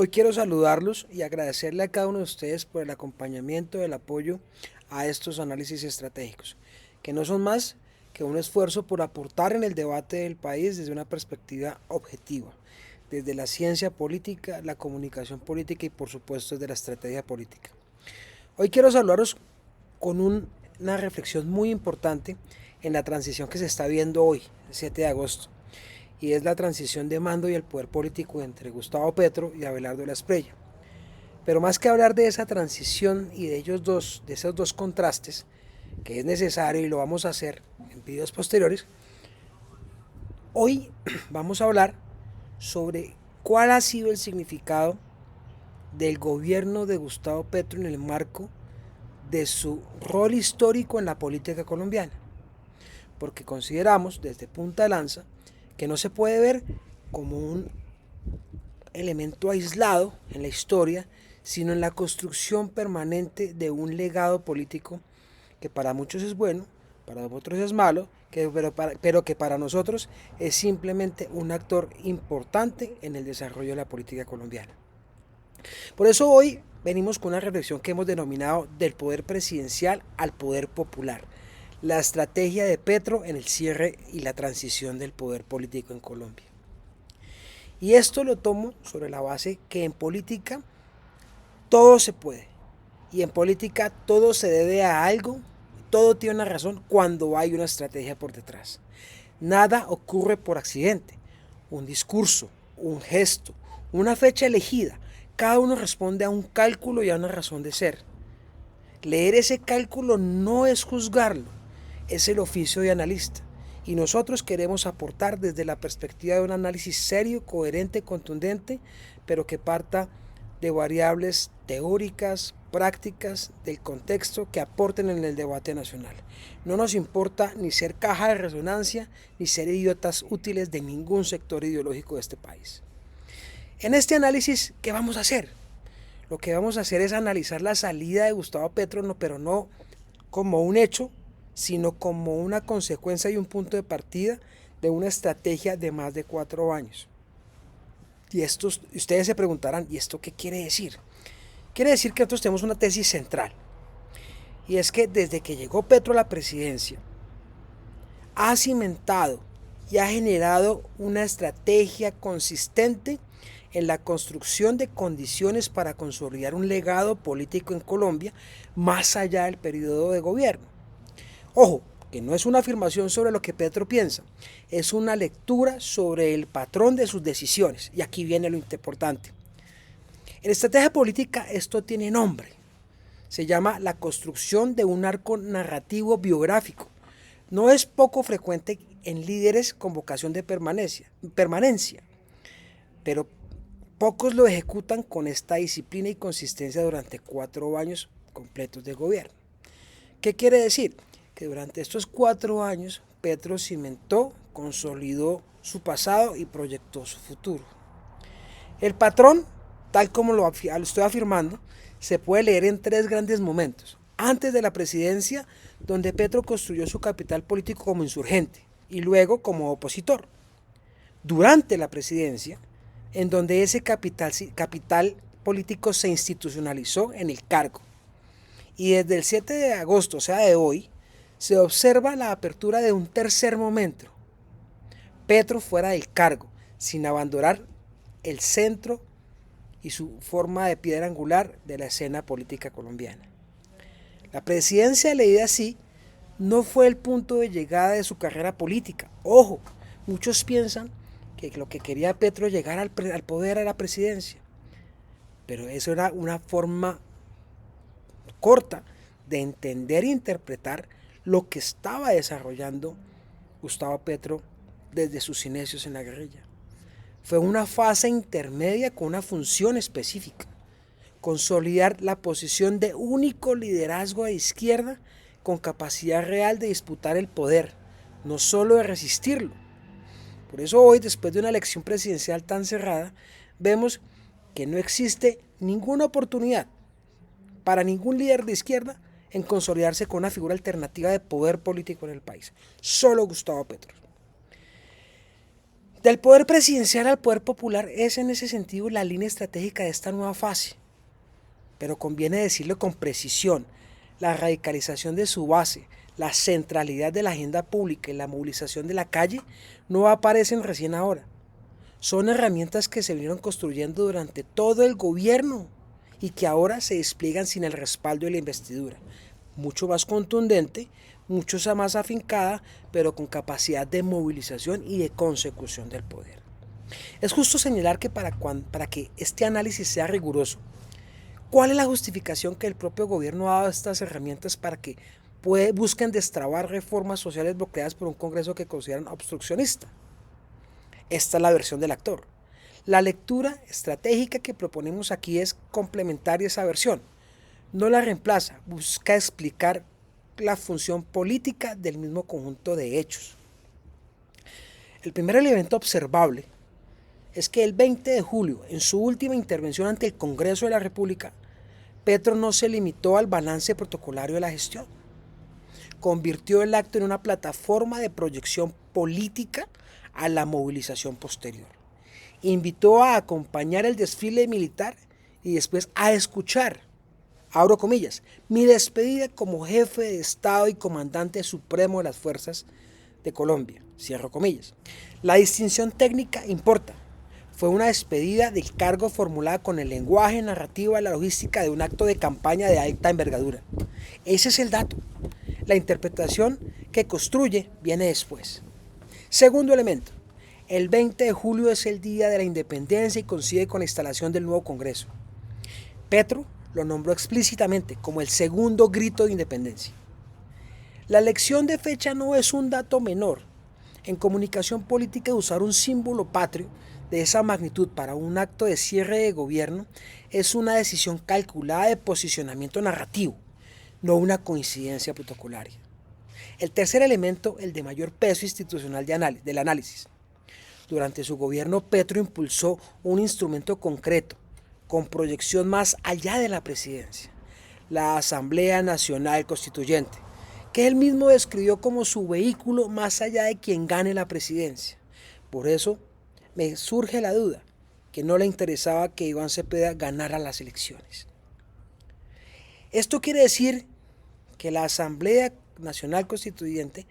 Hoy quiero saludarlos y agradecerle a cada uno de ustedes por el acompañamiento, el apoyo a estos análisis estratégicos, que no son más que un esfuerzo por aportar en el debate del país desde una perspectiva objetiva, desde la ciencia política, la comunicación política y por supuesto desde la estrategia política. Hoy quiero saludaros con una reflexión muy importante en la transición que se está viendo hoy, el 7 de agosto, y es la transición de mando y el poder político entre Gustavo Petro y Abelardo Lasprilla. Pero más que hablar de esa transición y de ellos dos, de esos dos contrastes, que es necesario y lo vamos a hacer en videos posteriores, hoy vamos a hablar sobre cuál ha sido el significado del gobierno de Gustavo Petro en el marco de su rol histórico en la política colombiana. Porque consideramos desde punta de lanza que no se puede ver como un elemento aislado en la historia, sino en la construcción permanente de un legado político que para muchos es bueno, para otros es malo, pero que para nosotros es simplemente un actor importante en el desarrollo de la política colombiana. Por eso hoy venimos con una reflexión que hemos denominado del poder presidencial al poder popular, la estrategia de Petro en el cierre y la transición del poder político en Colombia. Y esto lo tomo sobre la base que en política todo se puede. Y en política todo se debe a algo, todo tiene una razón cuando hay una estrategia por detrás. Nada ocurre por accidente. Un discurso, un gesto, una fecha elegida, cada uno responde a un cálculo y a una razón de ser. Leer ese cálculo no es juzgarlo, es el oficio de analista. Y nosotros queremos aportar desde la perspectiva de un análisis serio, coherente, contundente, pero que parta de variables teóricas, prácticas, del contexto que aporten en el debate nacional. No nos importa ni ser caja de resonancia, ni ser idiotas útiles de ningún sector ideológico de este país. En este análisis, ¿qué vamos a hacer? Lo que vamos a hacer es analizar la salida de Gustavo Petro, pero no como un hecho, sino como una consecuencia y un punto de partida de una estrategia de más de 4 años. Y ustedes se preguntarán, ¿y esto qué quiere decir? Quiere decir que nosotros tenemos una tesis central, y es que desde que llegó Petro a la presidencia, ha cimentado y ha generado una estrategia consistente en la construcción de condiciones para consolidar un legado político en Colombia más allá del periodo de gobierno. Ojo, que no es una afirmación sobre lo que Petro piensa, es una lectura sobre el patrón de sus decisiones. Y aquí viene lo importante. En estrategia política esto tiene nombre. Se llama la construcción de un arco narrativo biográfico. No es poco frecuente en líderes con vocación de permanencia, pero pocos lo ejecutan con esta disciplina y consistencia durante 4 años completos de gobierno. ¿Qué quiere decir? Que durante estos 4 años Petro cimentó, consolidó su pasado y proyectó su futuro. El patrón, tal como lo estoy afirmando, se puede leer en 3 grandes momentos. Antes de la presidencia, donde Petro construyó su capital político como insurgente y luego como opositor. Durante la presidencia, en donde ese capital político se institucionalizó en el cargo. Y desde el 7 de agosto, o sea de hoy, se observa la apertura de un tercer momento. Petro fuera del cargo, sin abandonar el centro y su forma de piedra angular de la escena política colombiana. La presidencia leída así no fue el punto de llegada de su carrera política. Ojo, muchos piensan que lo que quería Petro llegar al poder era la presidencia, pero eso era una forma corta de entender e interpretar lo que estaba desarrollando Gustavo Petro desde sus inicios en la guerrilla. Fue una fase intermedia con una función específica: consolidar la posición de único liderazgo de izquierda con capacidad real de disputar el poder, no solo de resistirlo. Por eso hoy, después de una elección presidencial tan cerrada, vemos que no existe ninguna oportunidad para ningún líder de izquierda en consolidarse con una figura alternativa de poder político en el país. Solo Gustavo Petro. Del poder presidencial al poder popular es en ese sentido la línea estratégica de esta nueva fase, pero conviene decirlo con precisión: la radicalización de su base, la centralidad de la agenda pública y la movilización de la calle no aparecen recién ahora. Son herramientas que se vinieron construyendo durante todo el gobierno y que ahora se despliegan sin el respaldo de la investidura, mucho más contundente, mucho más afincada, pero con capacidad de movilización y de consecución del poder. Es justo señalar que para que este análisis sea riguroso, ¿cuál es la justificación que el propio gobierno ha dado a estas herramientas para que busquen destrabar reformas sociales bloqueadas por un Congreso que consideran obstruccionista? Esta es la versión del actor. La lectura estratégica que proponemos aquí es complementaria a esa versión. No la reemplaza, busca explicar la función política del mismo conjunto de hechos. El primer elemento observable es que el 20 de julio, en su última intervención ante el Congreso de la República, Petro no se limitó al balance protocolario de la gestión. Convirtió el acto en una plataforma de proyección política a la movilización posterior. Invitó a acompañar el desfile militar y después a escuchar, abro comillas, mi despedida como jefe de Estado y comandante supremo de las fuerzas de Colombia, cierro comillas. La distinción técnica importa. Fue una despedida del cargo formulada con el lenguaje narrativo y la logística de un acto de campaña de alta envergadura. Ese es el dato. La interpretación que construye viene después. Segundo elemento. El 20 de julio es el día de la independencia y coincide con la instalación del nuevo Congreso. Petro lo nombró explícitamente como el segundo grito de independencia. La elección de fecha no es un dato menor. En comunicación política, usar un símbolo patrio de esa magnitud para un acto de cierre de gobierno es una decisión calculada de posicionamiento narrativo, no una coincidencia protocolaria. El tercer elemento, el de mayor peso institucional del análisis. Durante su gobierno, Petro impulsó un instrumento concreto, con proyección más allá de la presidencia, la Asamblea Nacional Constituyente, que él mismo describió como su vehículo más allá de quien gane la presidencia. Por eso me surge la duda, que no le interesaba que Iván Cepeda ganara las elecciones. Esto quiere decir que la Asamblea Nacional Constituyente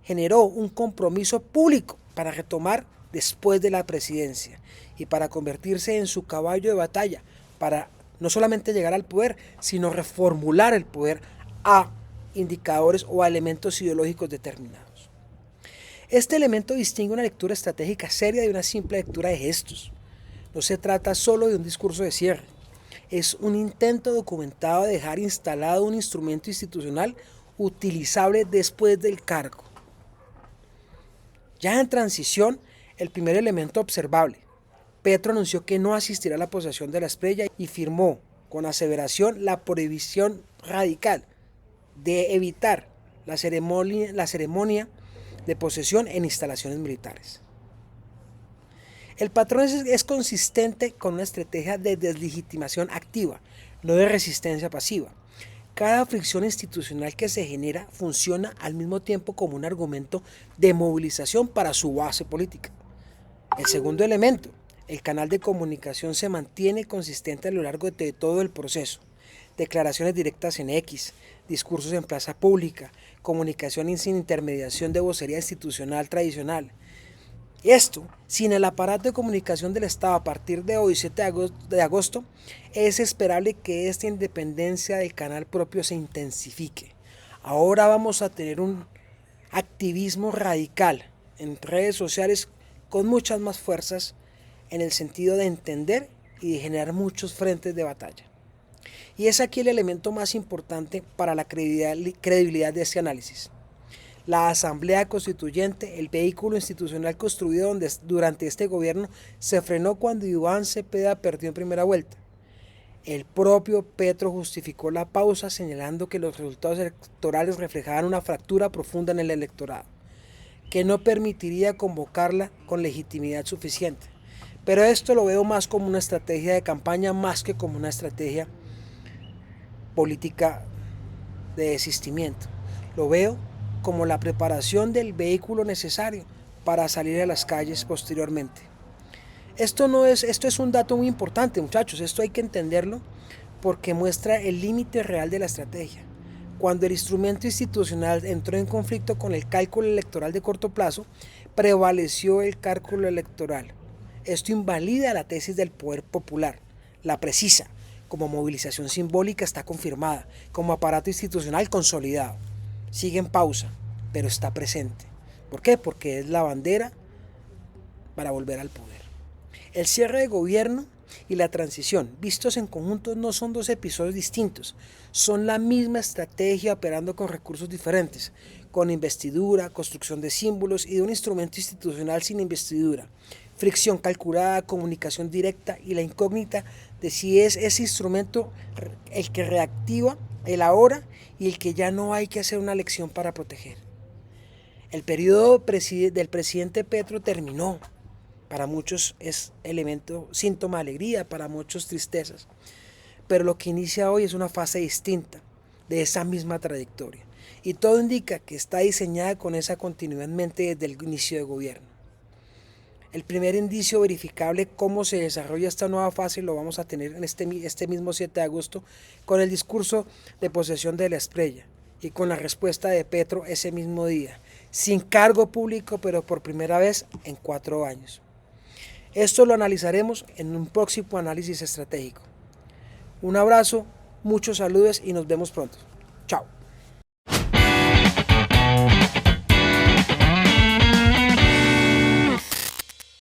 generó un compromiso público para retomar después de la presidencia y para convertirse en su caballo de batalla, para no solamente llegar al poder, sino reformular el poder a indicadores o a elementos ideológicos determinados. Este elemento distingue una lectura estratégica seria de una simple lectura de gestos. No se trata solo de un discurso de cierre, es un intento documentado de dejar instalado un instrumento institucional utilizable después del cargo. Ya en transición, el primer elemento observable. Petro anunció que no asistirá a la posesión de la estrella y firmó con aseveración la prohibición radical de evitar la ceremonia de posesión en instalaciones militares. El patrón es consistente con una estrategia de deslegitimación activa, no de resistencia pasiva. Cada fricción institucional que se genera funciona al mismo tiempo como un argumento de movilización para su base política. El segundo elemento, el canal de comunicación se mantiene consistente a lo largo de todo el proceso. Declaraciones directas en X, discursos en plaza pública, comunicación sin intermediación de vocería institucional tradicional. Esto, sin el aparato de comunicación del Estado a partir de hoy, 7 de agosto, es esperable que esta independencia del canal propio se intensifique. Ahora vamos a tener un activismo radical en redes sociales con muchas más fuerzas en el sentido de entender y de generar muchos frentes de batalla. Y es aquí el elemento más importante para la credibilidad de este análisis. La Asamblea Constituyente, el vehículo institucional construido durante este gobierno, se frenó cuando Iván Cepeda perdió en primera vuelta. El propio Petro justificó la pausa señalando que los resultados electorales reflejaban una fractura profunda en el electorado, que no permitiría convocarla con legitimidad suficiente. Pero esto lo veo más como una estrategia de campaña más que como una estrategia política de desistimiento. Lo veo como la preparación del vehículo necesario para salir a las calles posteriormente. Esto es un dato muy importante, muchachos, esto hay que entenderlo porque muestra el límite real de la estrategia. Cuando el instrumento institucional entró en conflicto con el cálculo electoral de corto plazo, prevaleció el cálculo electoral. Esto invalida la tesis del poder popular, la precisa, como movilización simbólica está confirmada, como aparato institucional consolidado. Sigue en pausa, pero está presente. ¿Por qué? Porque es la bandera para volver al poder. El cierre de gobierno y la transición, vistos en conjunto, no son dos episodios distintos, son la misma estrategia operando con recursos diferentes, con investidura, construcción de símbolos y de un instrumento institucional sin investidura, fricción calculada, comunicación directa y la incógnita de si es ese instrumento el que reactiva el ahora y el que ya no hay que hacer una elección para proteger. El periodo del presidente Petro terminó. Para muchos es síntoma de alegría, para muchos tristezas. Pero lo que inicia hoy es una fase distinta de esa misma trayectoria. Y todo indica que está diseñada con esa continuidad en mente desde el inicio de gobierno. El primer indicio verificable cómo se desarrolla esta nueva fase lo vamos a tener en este mismo 7 de agosto con el discurso de posesión de la estrella y con la respuesta de Petro ese mismo día, sin cargo público, pero por primera vez en 4 años. Esto lo analizaremos en un próximo análisis estratégico. Un abrazo, muchos saludos y nos vemos pronto. Chao.